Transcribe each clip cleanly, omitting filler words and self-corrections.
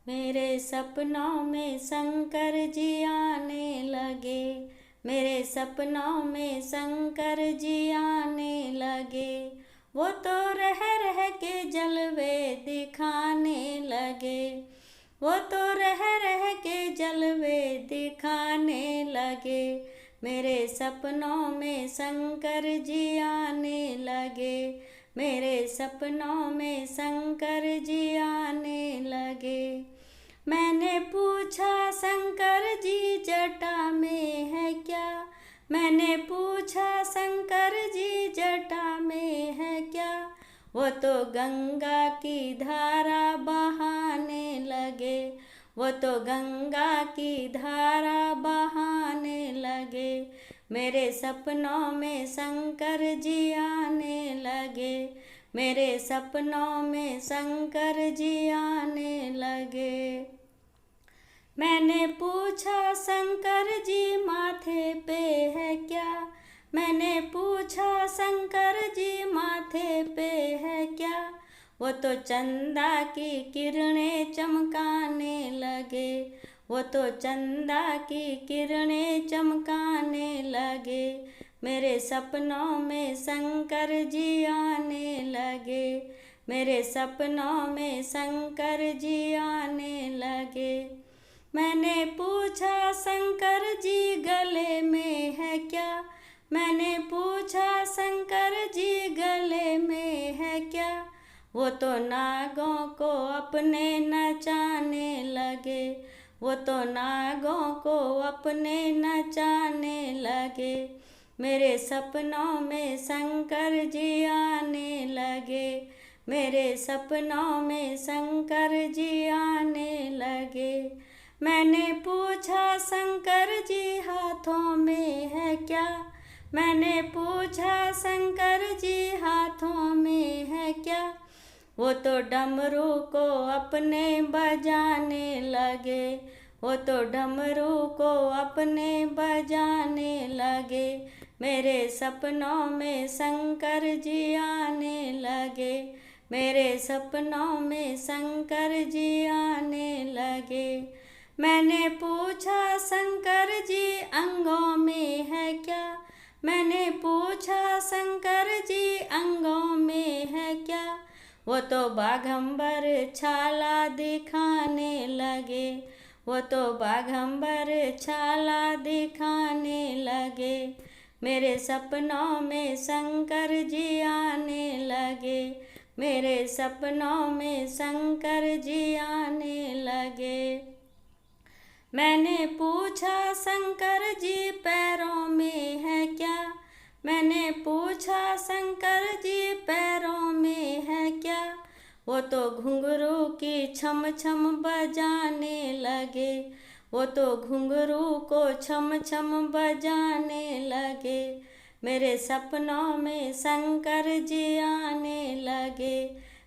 मेरे सपनों में शंकर जी आने लगे, मेरे सपनों में शंकर जी आने लगे। वो तो रह रह के जलवे दिखाने लगे, वो तो रह रह के जलवे दिखाने लगे। मेरे सपनों में शंकर जी आने लगे, मेरे सपनों में शंकर जी आने लगे। मैंने पूछा शंकर जी जटा में है क्या, मैंने पूछा शंकर जी जटा में है क्या। वो तो गंगा की धारा बहाने लगे, वो तो गंगा की धारा बहाने लगे। मेरे सपनों में शंकर जी आने लगे, मेरे सपनों में शंकर जी आने लगे। मैंने पूछा शंकर जी माथे पे है क्या, मैंने पूछा शंकर जी माथे पे है क्या। वो तो चंदा की किरणें चमकाने लगे, वो तो चंदा की किरणें चमकाने लगे। मेरे सपनों में शंकर जी आने लगे, मेरे सपनों में शंकर जी आने लगे। मैंने पूछा शंकर जी गले में है क्या, मैंने पूछा शंकर जी गले में है क्या। वो तो नागों को अपने नचाने लगे, वो तो नागों को अपने नचाने लगे। मेरे सपनों में शंकर जी आने लगे, मेरे सपनों में शंकर जी आने लगे। मैंने पूछा शंकर जी हाथों में है क्या, मैंने पूछा शंकर जी हाथों में है क्या। वो तो डमरू को अपने बजाने लगे, वो तो डमरू को अपने बजाने लगे। मेरे सपनों में शंकर जी आने लगे, मेरे सपनों में शंकर जी आने लगे। मैंने पूछा शंकर जी अंगों में है क्या, मैंने पूछा शंकर जी अंगों में है क्या। वो तो बाघंबर छाला दिखाने लगे, वो तो बाघंबर छाला दिखाने लगे। मेरे सपनों में शंकर जी आने लगे, मेरे सपनों में शंकर जी आने लगे। मैंने पूछा शंकर जी पैरों में है क्या, मैंने पूछा शंकर जी पैरों में है क्या। वो तो घुंघरू की छम छम बजाने लगे, वो तो घुंघरू को छम छम बजाने लगे। मेरे सपनों में शंकर जी आने लगे,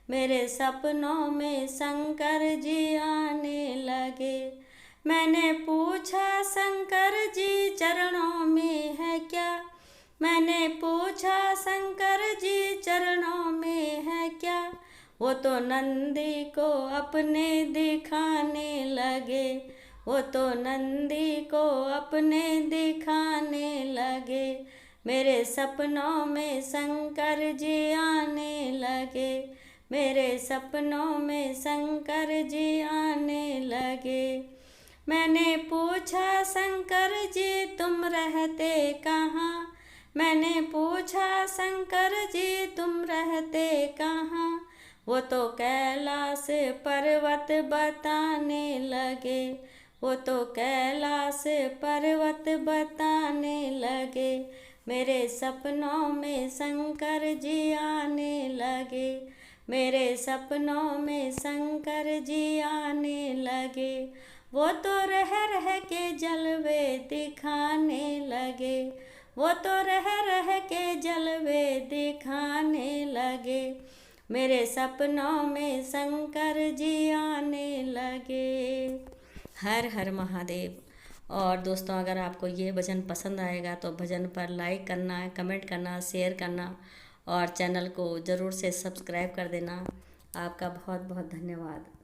मेरे सपनों में शंकर जी आने लगे। मैंने पूछा शंकर जी चरणों में है क्या, मैंने पूछा शंकर जी चरणों में है क्या। वो तो नंदी को अपने दिखाने लगे, वो तो नंदी को अपने दिखाने लगे। मेरे सपनों में शंकर जी आने लगे, मेरे सपनों में शंकर जी आने लगे। मैंने पूछा शंकर जी तुम रहते कहाँ, मैंने पूछा शंकर जी तुम रहते कहाँ। वो तो कैलाश पर्वत बताने लगे, वो तो कैलाश पर्वत बताने लगे। मेरे सपनों में शंकर जी आने लगे, मेरे सपनों में शंकर जी आने लगे। वो तो रह के जलवे दिखाने लगे, वो तो रह के जलवे दिखाने लगे। मेरे सपनों में शंकर जी आने लगे। हर हर महादेव। और दोस्तों, अगर आपको ये भजन पसंद आएगा तो भजन पर लाइक करना, कमेंट करना, शेयर करना और चैनल को ज़रूर से सब्सक्राइब कर देना। आपका बहुत बहुत धन्यवाद।